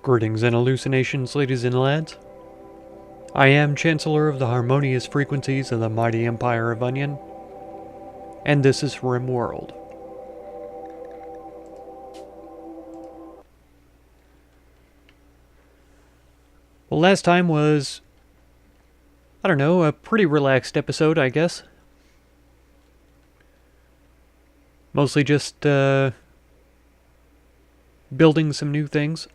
Greetings and hallucinations, ladies and lads. I am Chancellor of the harmonious frequencies of the mighty Empire of Onion, and this is Rimworld. Well, last time was, I don't know, a pretty relaxed episode, I guess. Mostly just, building some new things.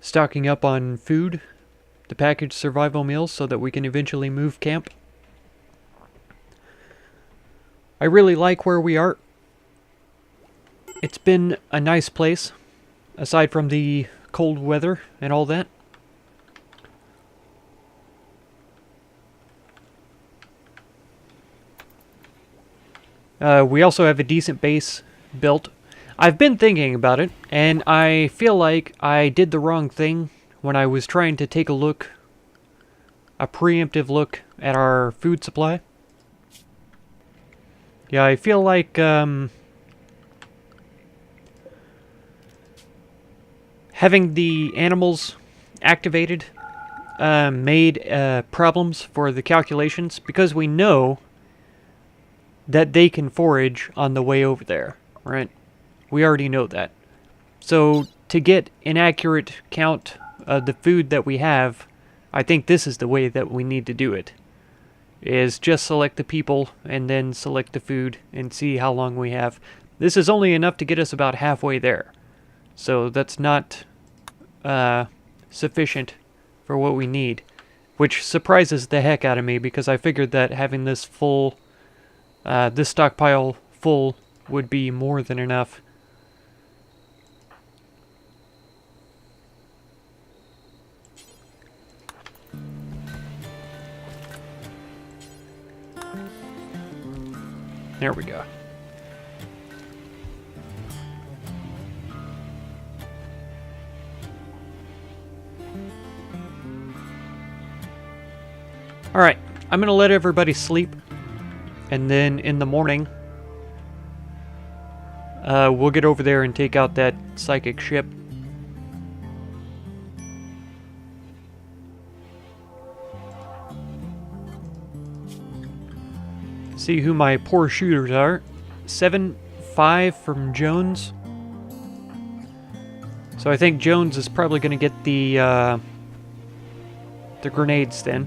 Stocking up on food, the packaged survival meals, so that we can eventually move camp. I really like where we are. It's been a nice place, aside from the cold weather and all that. We also have a decent base built. I've been thinking about it, and I feel like I did the wrong thing when I was trying to take a preemptive look at our food supply. Yeah, I feel like, having the animals activated, made, problems for the calculations, because we know that they can forage on the way over there, right? We already know that. So, to get an accurate count of the food that we have, I think this is the way that we need to do it. Is just select the people, and then select the food, and see how long we have. This is only enough to get us about halfway there. So, that's not sufficient for what we need. Which surprises the heck out of me, because I figured that having this full, this stockpile full would be more than enough. There we go. Alright, I'm gonna let everybody sleep, and then in the morning, we'll get over there and take out that psychic ship. See who my poor shooters are. 7-5 from Jones. So I think Jones is probably going to get the grenades then.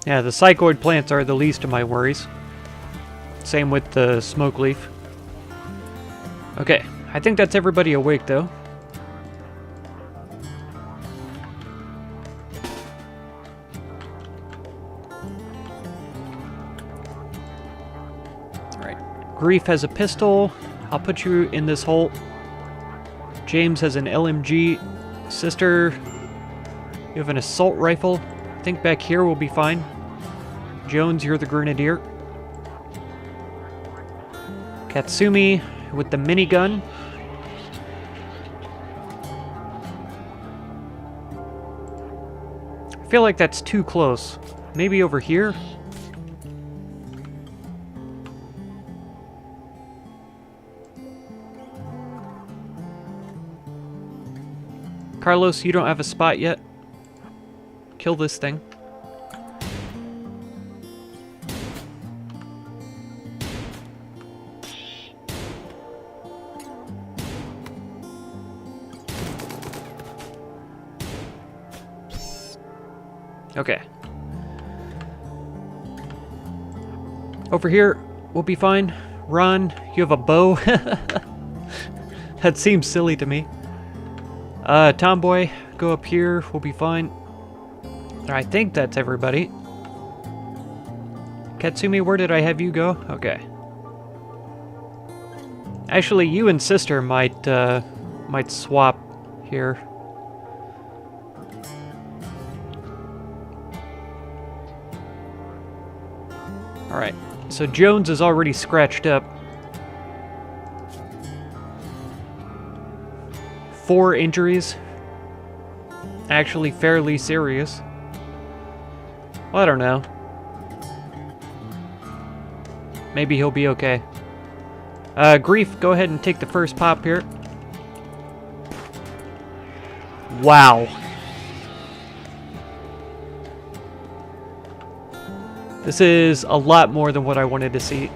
Yeah, the psychoid plants are the least of my worries. Same with the smoke leaf. Okay, I think that's everybody awake though. Alright, Grief has a pistol. I'll put you in this hole. James has an LMG. Sister, you have an assault rifle. I think back here will be fine. Jones, you're the grenadier. Katsumi with the minigun. I feel like that's too close. Maybe over here? Carlos, you don't have a spot yet. Kill this thing. Okay. Over here, we'll be fine. Ron, you have a bow? That seems silly to me. Tomboy, go up here, we'll be fine. I think that's everybody. Katsumi, where did I have you go? Okay. Actually, you and sister might swap here. Alright, so Jones is already scratched up. 4 injuries. Actually fairly serious. Well, I don't know. Maybe he'll be okay. Grief, go ahead and take the first pop here. Wow. This is a lot more than what I wanted to see.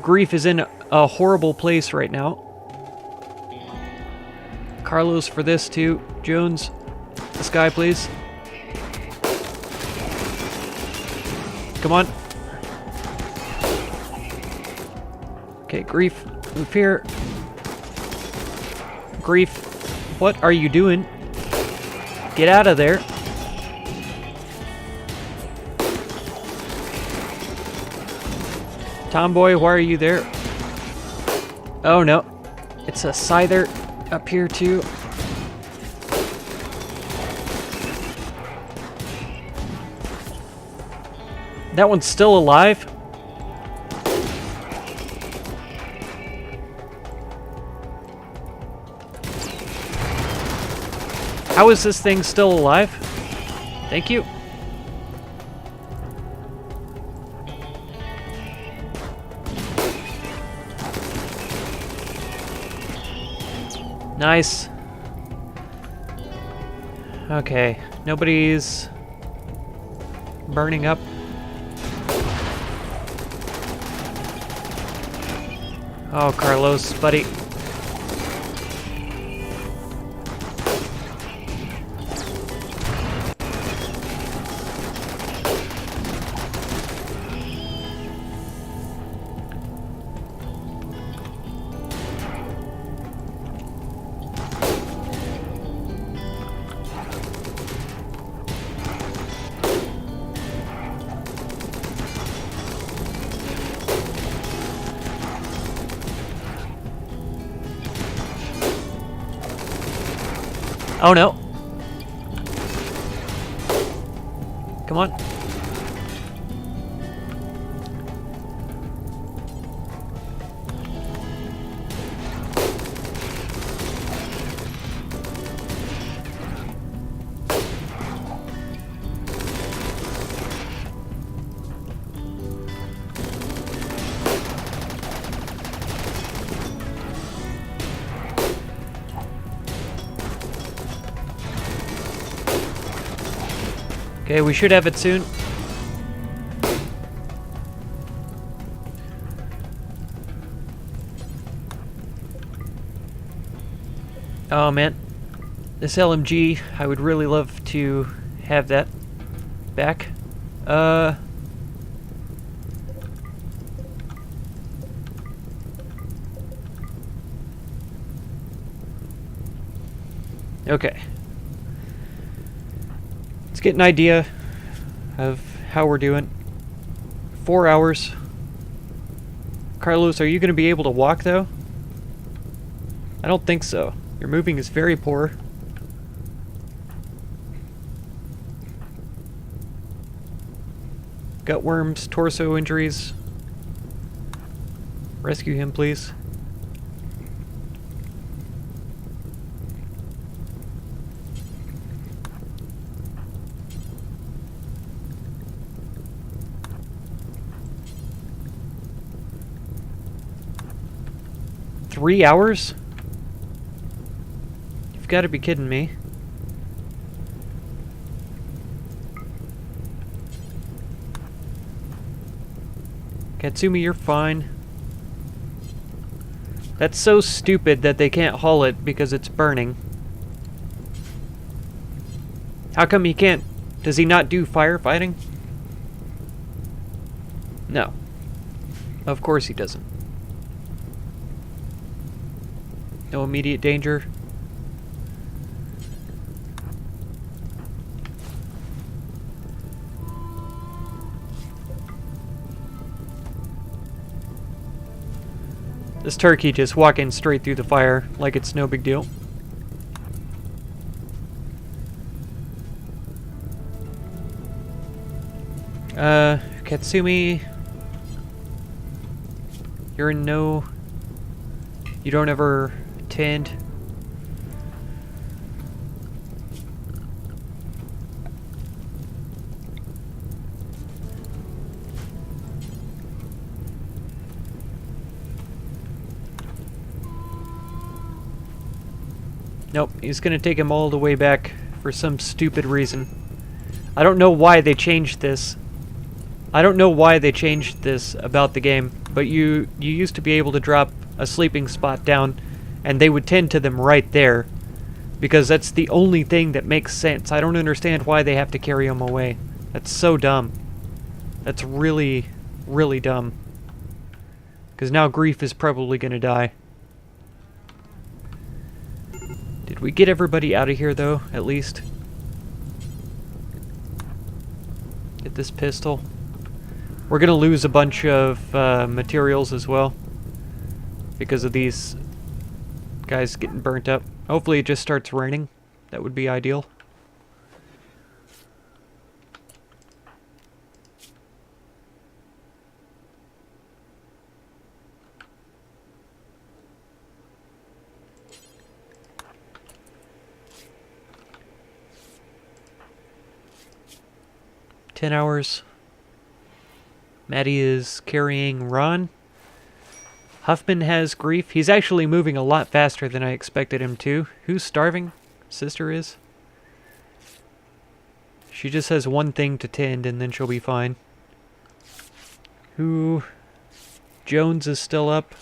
Grief is in a horrible place right now. Carlos for this too. Jones, this guy please. Come on. Okay, Grief, move here. Grief, what are you doing? Get out of there. Tomboy, why are you there? Oh no, it's a Scyther up here too. That one's still alive? How is this thing still alive? Thank you. Nice. Okay, nobody's burning up. Oh, Carlos, buddy. Oh no. Come on. Okay, we should have it soon. Oh man, this LMG, I would really love to have that back. Okay. Let's get an idea of how we're doing. 4 hours. Carlos, are you going to be able to walk though? I don't think so. Your moving is very poor. Gut worms, torso injuries. Rescue him, please. Three hours? You've got to be kidding me. Katsumi, you're fine. That's so stupid that they can't haul it because it's burning. How come he can't? Does he not do firefighting? No. Of course he doesn't. No immediate danger. This turkey just walking straight through the fire like it's no big deal. Katsumi, you're in no... You don't ever tend. Nope, he's gonna take him all the way back for some stupid reason. I don't know why they changed this. I don't know why they changed this about the game, but you used to be able to drop a sleeping spot down, and they would tend to them right there, because that's the only thing that makes sense. I don't understand why they have to carry them away. That's so dumb. That's really, really dumb. Because now Grief is probably gonna die. Did we get everybody out of here, though, at least? Get this pistol. We're gonna lose a bunch of materials as well because of these guys getting burnt up. Hopefully it just starts raining. That would be ideal. "10 hours. Maddie is carrying Ron. Huffman has Grief. He's actually moving a lot faster than I expected him to. Who's starving? Sister is. She just has one thing to tend and then she'll be fine. Who? Jones is still up.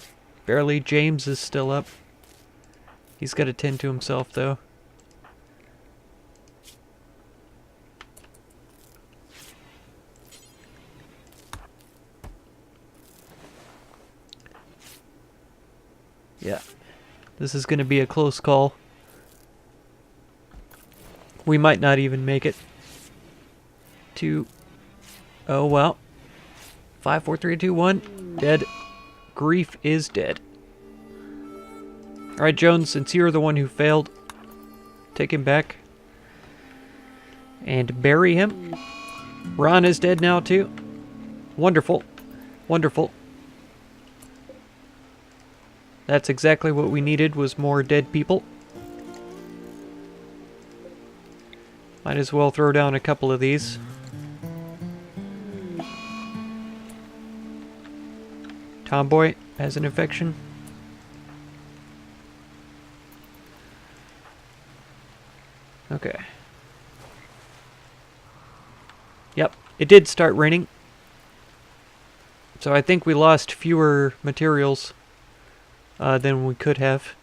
Barely. James is still up. He's got to tend to himself, though. Yeah. This is going to be a close call. We might not even make it to... Oh, well. 5, 4, 3, 2, 1. Dead. Grief is dead. Alright, Jones, since you're the one who failed, take him back. And bury him. Ron is dead now, too. Wonderful. Wonderful. That's exactly what we needed, was more dead people. Might as well throw down a couple of these. Tomboy has an infection. Okay. Yep, it did start raining. So I think we lost fewer materials than we could have.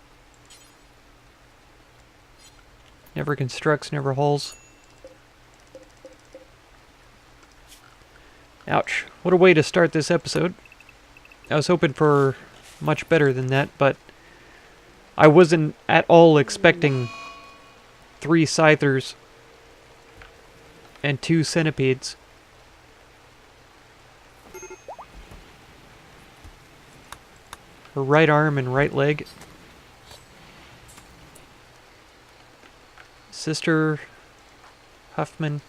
Never constructs, never hauls. Ouch. What a way to start this episode. I was hoping for much better than that, but I wasn't at all expecting 3 scythers and 2 centipedes. Her right arm and right leg. Sister Huffman.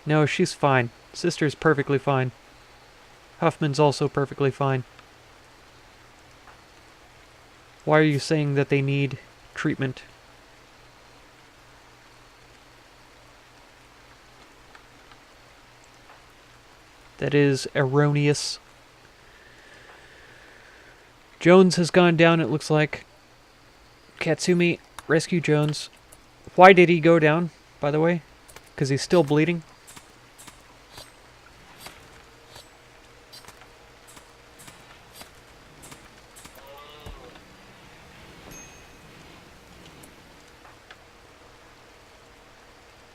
No, she's fine. Sister's perfectly fine. Huffman's also perfectly fine. Why are you saying that they need treatment? That is erroneous. Jones has gone down, it looks like. Katsumi, rescue Jones. Why did he go down, by the way? Because he's still bleeding?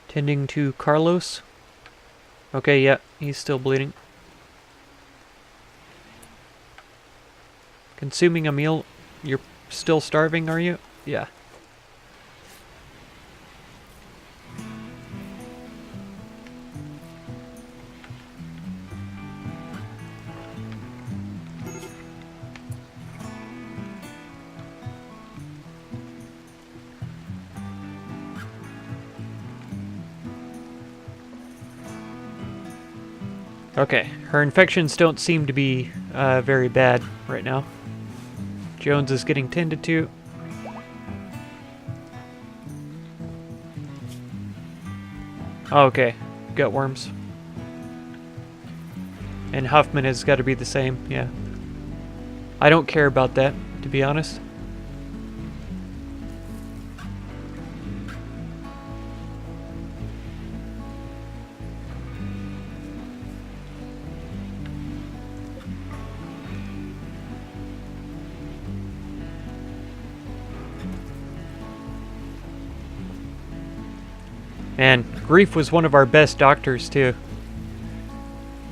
Tending to Carlos. Okay, yeah, he's still bleeding. Consuming a meal. You're still starving, are you? Yeah. Okay, her infections don't seem to be very bad right now. Jones is getting tended to. Oh, okay, gut worms. And Huffman has got to be the same, yeah. I don't care about that, to be honest. Man, Grief was one of our best doctors, too.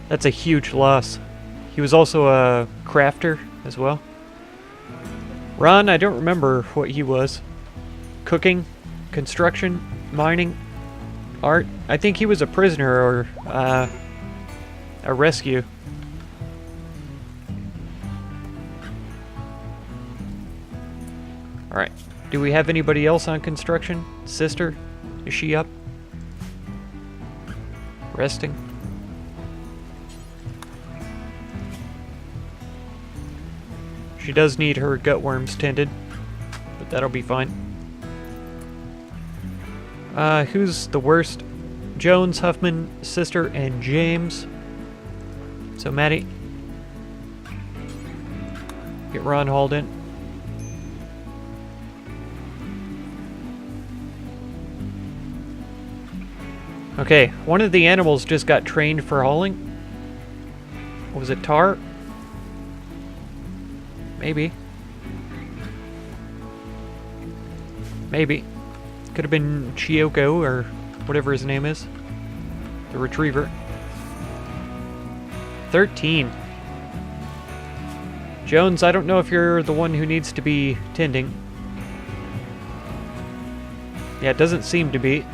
That's a huge loss. He was also a crafter as well. Ron, I don't remember what he was. Cooking, construction, mining, art. I think he was a prisoner or a rescue. Alright. Do we have anybody else on construction? Sister? Is she up? Resting? She does need her gut worms tended, but that'll be fine. Who's the worst? Jones, Huffman, Sister, and James. So Maddie, get Ron hauled in. Okay, one of the animals just got trained for hauling. What was it, Tar? Maybe. Maybe. Could have been Chiyoko or whatever his name is. The retriever. 13. Jones, I don't know if you're the one who needs to be tending. Yeah, it doesn't seem to be.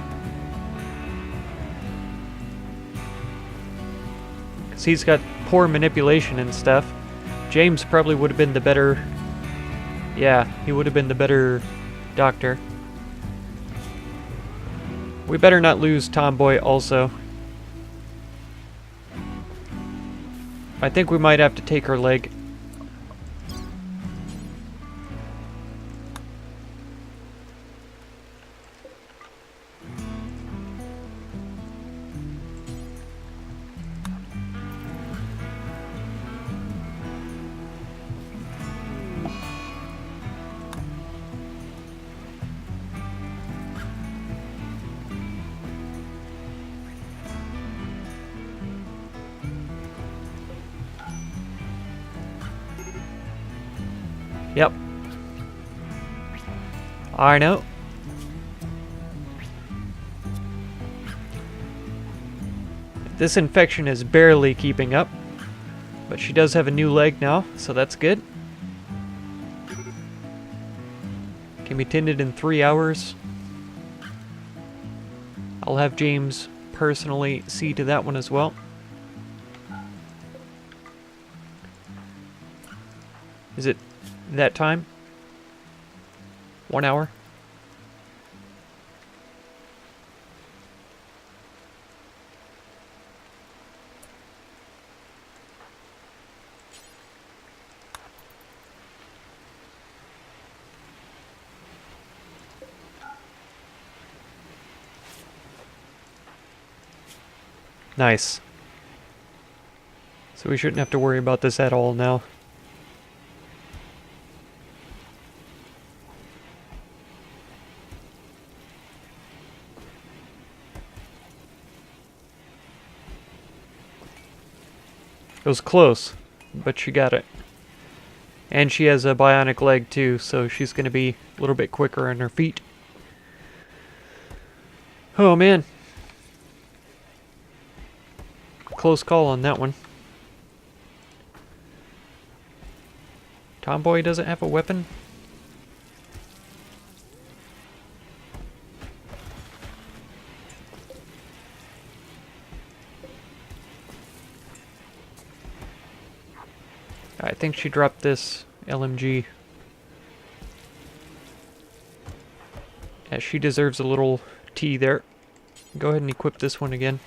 Because he's got poor manipulation and stuff. James probably would have been the better... Yeah, he would have been the better doctor. We better not lose Tomboy also. I think we might have to take her leg. Yep. I know. This infection is barely keeping up, but she does have a new leg now, so that's good. Can be tended in 3 hours. I'll have James personally see to that one as well. Is it that time? 1 hour? Nice. So we shouldn't have to worry about this at all now. It was close, but she got it. And she has a bionic leg too, so she's going to be a little bit quicker on her feet. Oh man. Close call on that one. Tomboy doesn't have a weapon? I think she dropped this LMG. Yeah, she deserves a little tea there. Go ahead and equip this one again.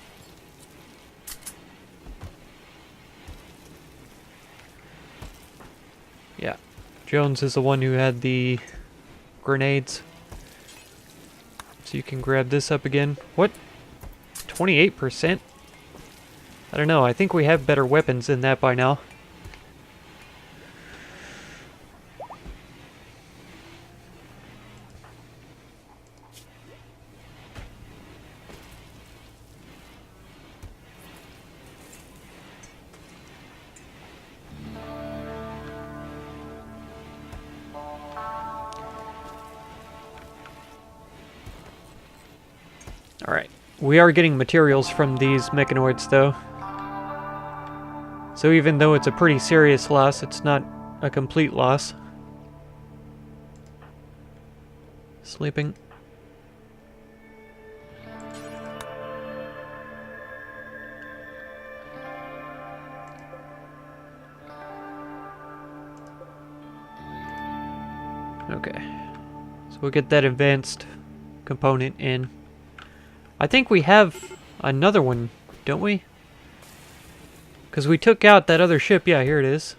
Jones is the one who had the grenades. So you can grab this up again. What? 28%? I don't know. I think we have better weapons than that by now. Alright. We are getting materials from these mechanoids, though. So even though it's a pretty serious loss, it's not a complete loss. Sleeping. Okay. So we'll get that advanced component in. I think we have another one, don't we? Because we took out that other ship. Yeah, here it is.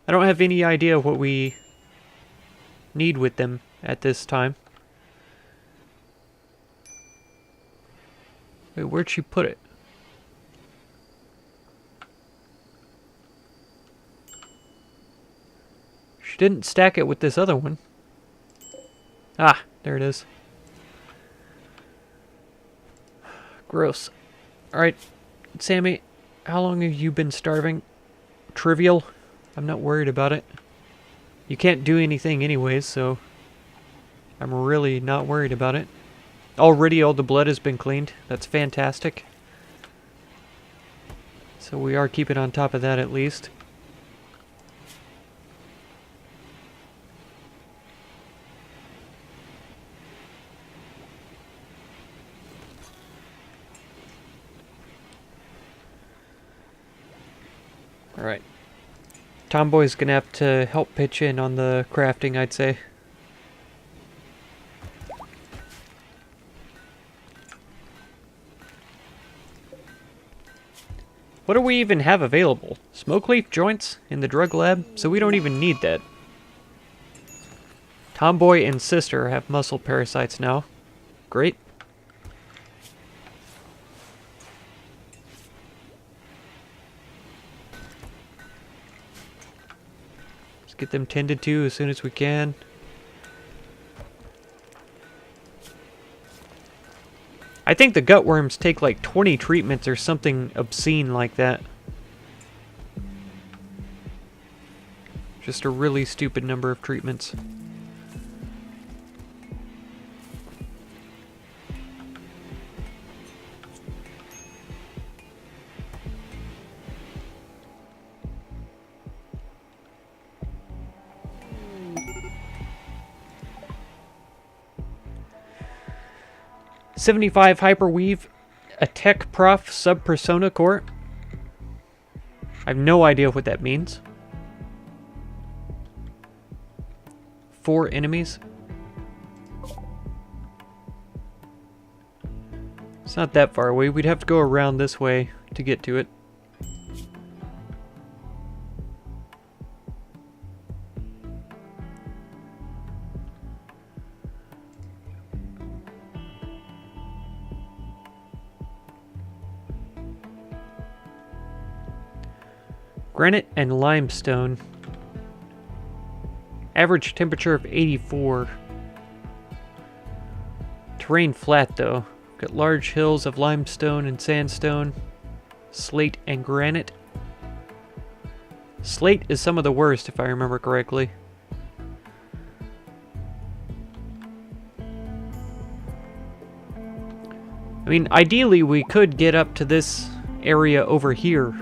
I don't have any idea what we need with them at this time. Wait, where'd she put it? She didn't stack it with this other one. Ah, there it is. Gross. Alright, Sammy, how long have you been starving? Trivial. I'm not worried about it. You can't do anything anyways, so I'm really not worried about it. Already all the blood has been cleaned. That's fantastic. So we are keeping on top of that at least. Alright. Tomboy's gonna have to help pitch in on the crafting, I'd say. What do we even have available? Smoke leaf joints in the drug lab? So we don't even need that. Tomboy and sister have muscle parasites now. Great. Get them tended to as soon as we can. I think the gutworms take like 20 treatments or something obscene like that. Just a really stupid number of treatments. $75 hyperweave, a tech prof sub persona core. I have no idea what that means. 4 enemies. It's not that far away. We'd have to go around this way to get to it. Granite and limestone. Average temperature of 84. Terrain flat though. Got large hills of limestone and sandstone. Slate and granite. Slate is some of the worst if I remember correctly. I mean, ideally we could get up to this area over here.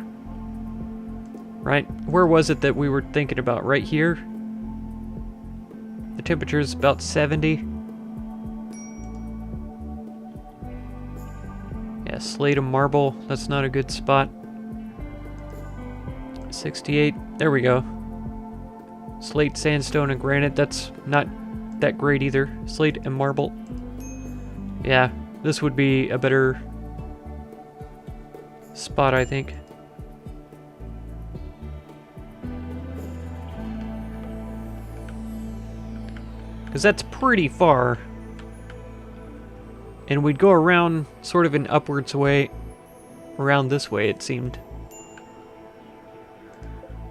Right? Where was it that we were thinking about? Right here? The temperature is about 70. Yeah, slate and marble. That's not a good spot. 68. There we go. Slate, sandstone, and granite. That's not that great either. Slate and marble. Yeah, this would be a better spot, I think. Because that's pretty far. And we'd go around sort of an upwards way. Around this way, it seemed.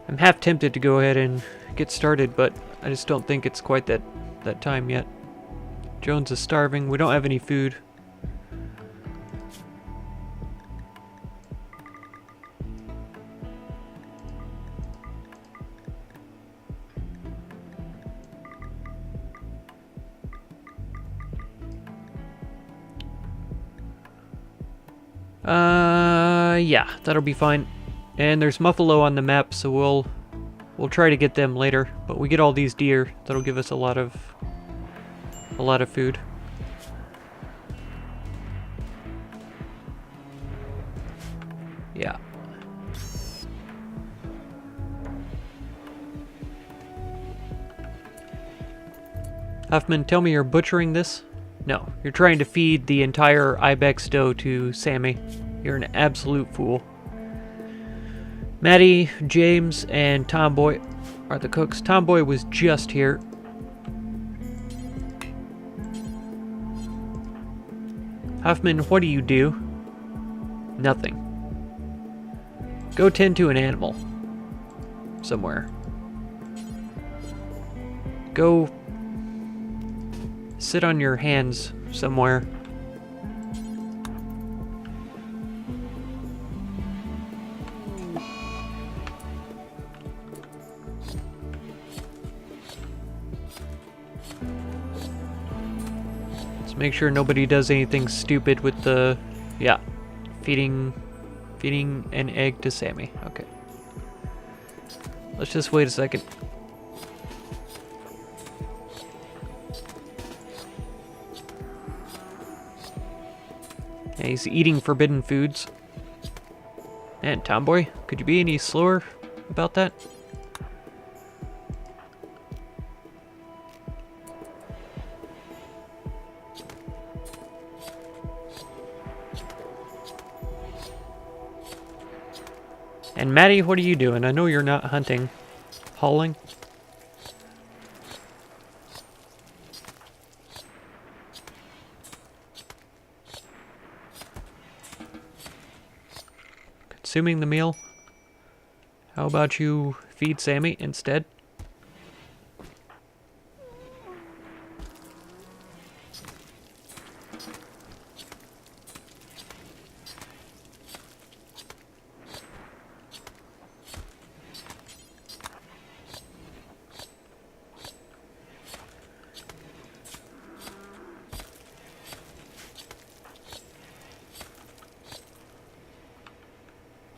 I'm half tempted to go ahead and get started, but I just don't think it's quite that time yet. Jones is starving. We don't have any food. Yeah, that'll be fine. And there's Muffalo on the map, so we'll try to get them later. But we get all these deer, that'll give us a lot of food. Yeah. Huffman, tell me you're butchering this? No, you're trying to feed the entire ibex doe to Sammy. You're an absolute fool. Maddie, James, and Tomboy are the cooks. Tomboy was just here. Huffman, what do you do? Nothing. Go tend to an animal. Somewhere. Go sit on your hands somewhere. Let's make sure nobody does anything stupid with the, yeah, feeding an egg to Sammy. Okay. Let's just wait a second. Yeah, he's eating forbidden foods. Man, Tomboy, could you be any slower about that? And Maddie, what are you doing? I know you're not hunting. Hauling? Consuming the meal? How about you feed Sammy instead?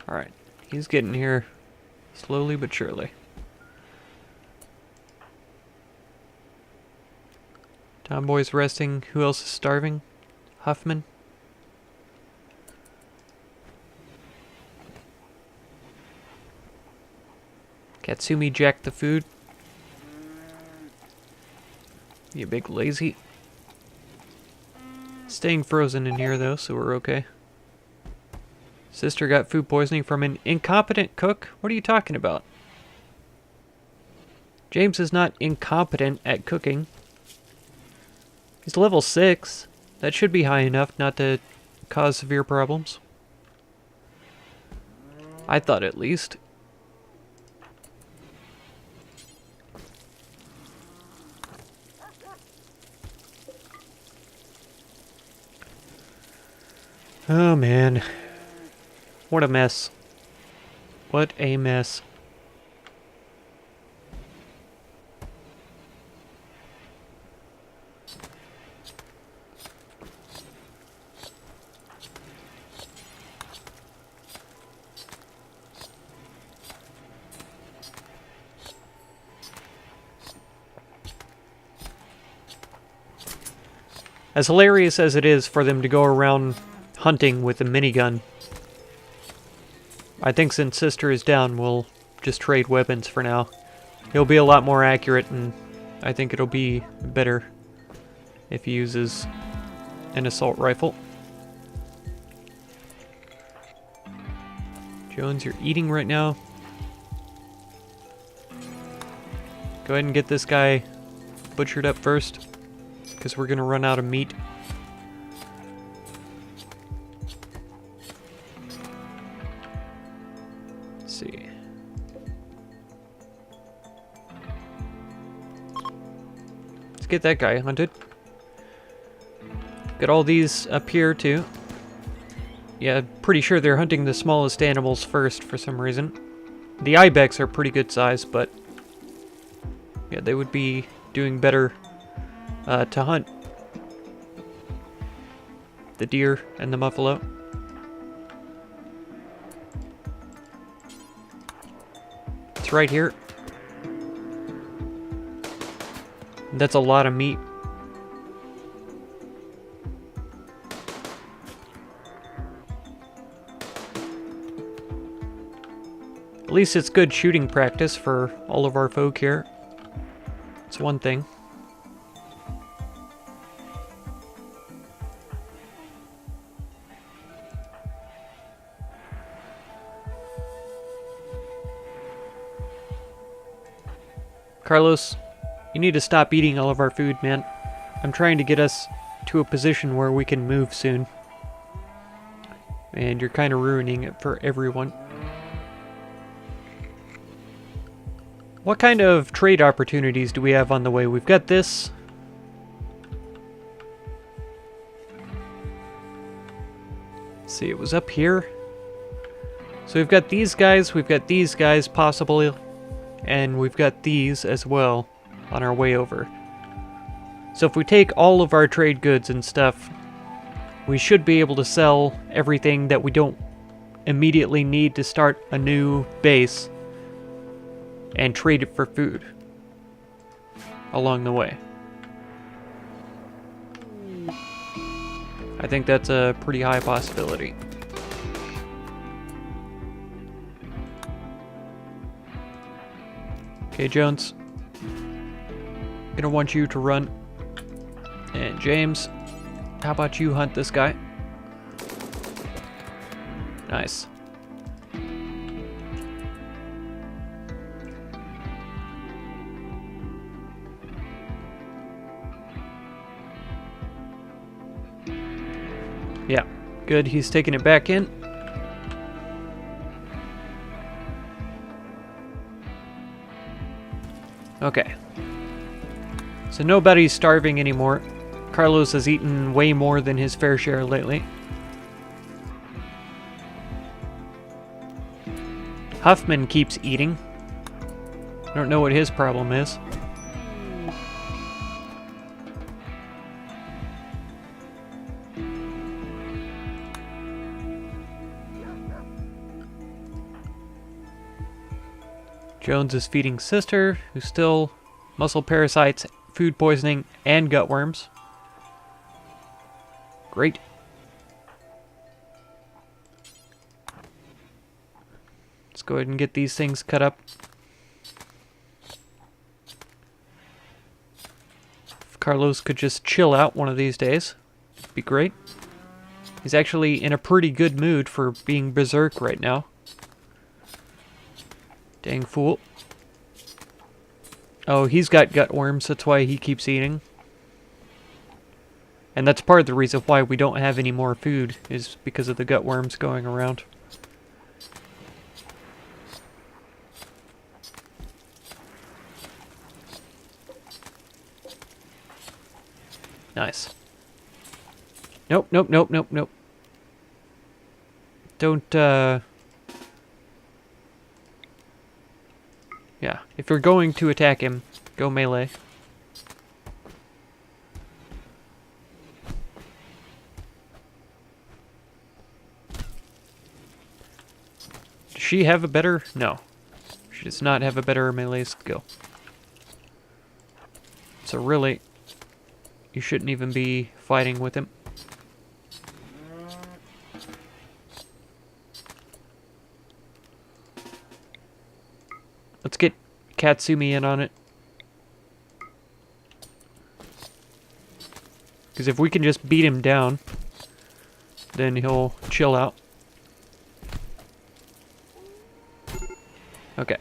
Alright, he's getting here slowly but surely. Tomboy's resting. Who else is starving? Huffman? Katsumi jacked the food. You big lazy. Staying frozen in here though, so we're okay. Sister got food poisoning from an incompetent cook? What are you talking about? James is not incompetent at cooking. He's level 6. That should be high enough not to cause severe problems. I thought at least. Oh man. What a mess. What a mess. As hilarious as it is for them to go around hunting with a minigun, I think since Sister is down, we'll just trade weapons for now. He'll be a lot more accurate, and I think it'll be better if he uses an assault rifle. Jones, you're eating right now. Go ahead and get this guy butchered up first, because we're going to run out of meat. Let's see. Let's get that guy hunted. Got all these up here too. Yeah, pretty sure they're hunting the smallest animals first for some reason. The ibex are pretty good size, but yeah, they would be doing better to hunt the deer and the buffalo. It's right here. That's a lot of meat. At least it's good shooting practice for all of our folk here. It's one thing. Carlos, you need to stop eating all of our food, man. I'm trying to get us to a position where we can move soon. And you're kind of ruining it for everyone. What kind of trade opportunities do we have on the way? We've got this. Let's see, it was up here. So we've got these guys possibly, and we've got these as well on our way over. So if we take all of our trade goods and stuff, we should be able to sell everything that we don't immediately need to start a new base and trade it for food along the way. I think that's a pretty high possibility. Okay, Jones. Gonna want you to run. And James, how about you hunt this guy? Nice. Yeah, good. He's taking it back in. Okay. So nobody's starving anymore. Carlos has eaten way more than his fair share lately. Huffman keeps eating. I don't know what his problem is. Jones is feeding sister, who's still muscle parasites, food poisoning, and gutworms. Great. Let's go ahead and get these things cut up. If Carlos could just chill out one of these days, it'd be great. He's actually in a pretty good mood for being berserk right now. Dang fool. Oh, he's got gutworms, that's why he keeps eating. And that's part of the reason why we don't have any more food, is because of the gutworms going around. Nice. Nope, nope, nope, nope, nope. Don't, yeah, if you're going to attack him, go melee. Does she have a better? No. She does not have a better melee skill. So really, you shouldn't even be fighting with him. Let's get Katsumi in on it. Because if we can just beat him down, then he'll chill out. Okay.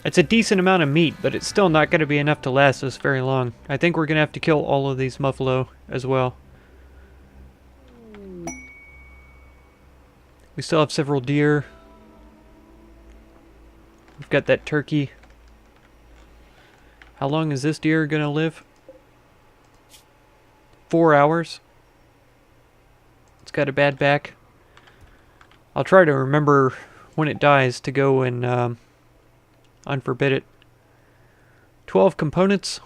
It's a decent amount of meat, but it's still not going to be enough to last us very long. I think we're going to have to kill all of these buffalo as well. We still have several deer. We've got that turkey. How long is this deer going to live? 4 hours. It's got a bad back. I'll try to remember when it dies to go and unforbid it. 12 components.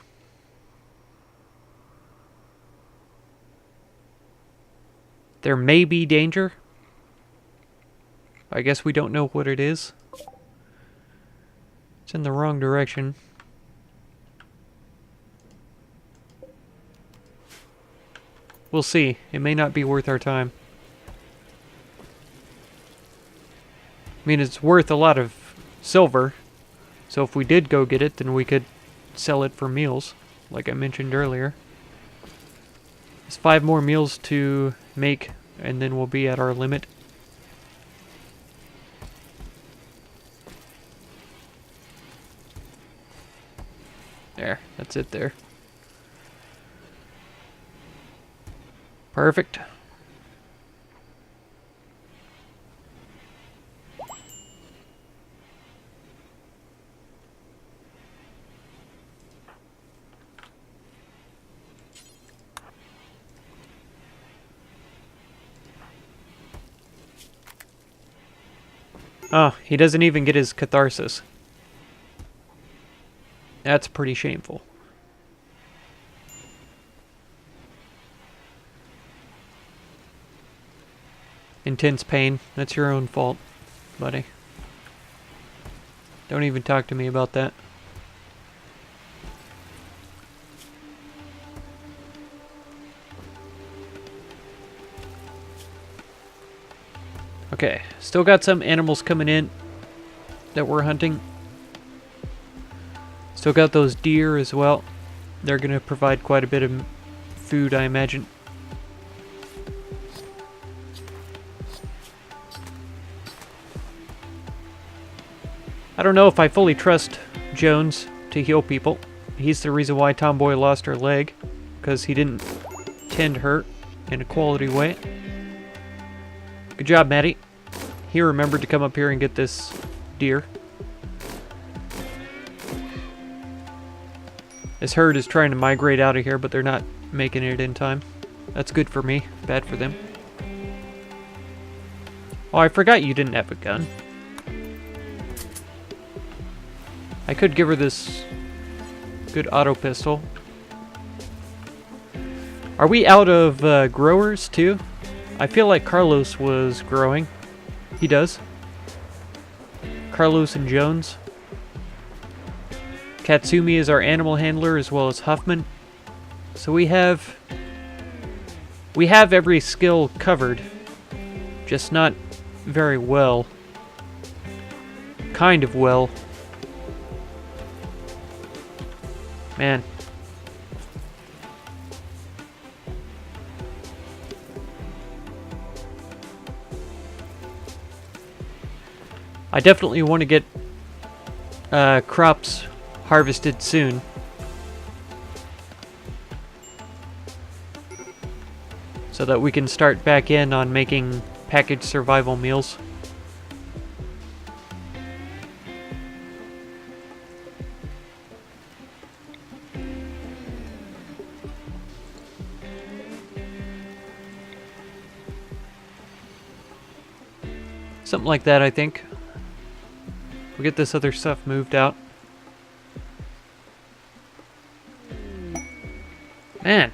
There may be danger. I guess we don't know what it is. It's in the wrong direction. We'll see. It may not be worth our time. I mean, it's worth a lot of silver. So if we did go get it, then we could sell it for meals, like I mentioned earlier. There's 5 more meals to make, and then we'll be at our limit. There, that's it there. Perfect. Oh, he doesn't even get his catharsis. That's pretty shameful. Intense pain. That's your own fault, buddy. Don't even talk to me about that. Okay, still got some animals coming in that we're hunting. Still got those deer as well. They're going to provide quite a bit of food, I imagine. I don't know if I fully trust Jones to heal people. He's the reason why Tomboy lost her leg, because he didn't tend her in a quality way. Good job, Maddie. He remembered to come up here and get this deer. This herd is trying to migrate out of here, but they're not making it in time. That's good for me, bad for them. Oh, I forgot you didn't have a gun. I could give her this good auto pistol. Are we out of growers too? I feel like Carlos was growing. He does. Carlos and Jones. Katsumi is our animal handler, as well as Huffman. So we have every skill covered, just not very well. Kind of well. Man. I definitely want to get crops harvested soon. So that we can start back in on making packaged survival meals. Something like that, I think. We'll get this other stuff moved out. Man.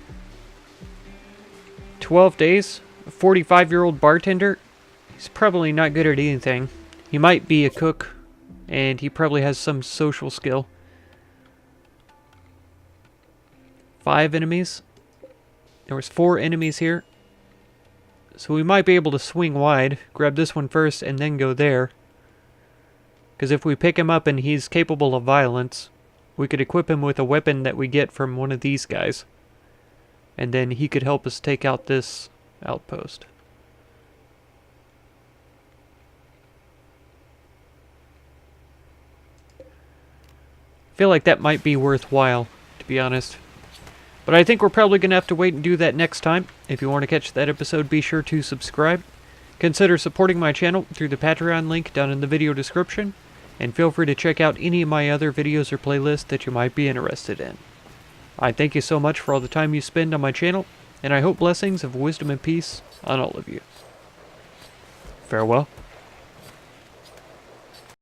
12 days? A 45-year-old bartender? He's probably not good at anything. He might be a cook, and he probably has some social skill. 5 enemies? There was 4 enemies here. So we might be able to swing wide, grab this one first, and then go there. Because if we pick him up and he's capable of violence, we could equip him with a weapon that we get from one of these guys. And then he could help us take out this outpost. feel like that might be worthwhile, to be honest. But I think we're probably going to have to wait and do that next time. If you want to catch that episode, be sure to subscribe. Consider supporting my channel through the Patreon link down in the video description. And feel free to check out any of my other videos or playlists that you might be interested in. I thank you so much for all the time you spend on my channel, and I hope blessings of wisdom and peace on all of you. Farewell.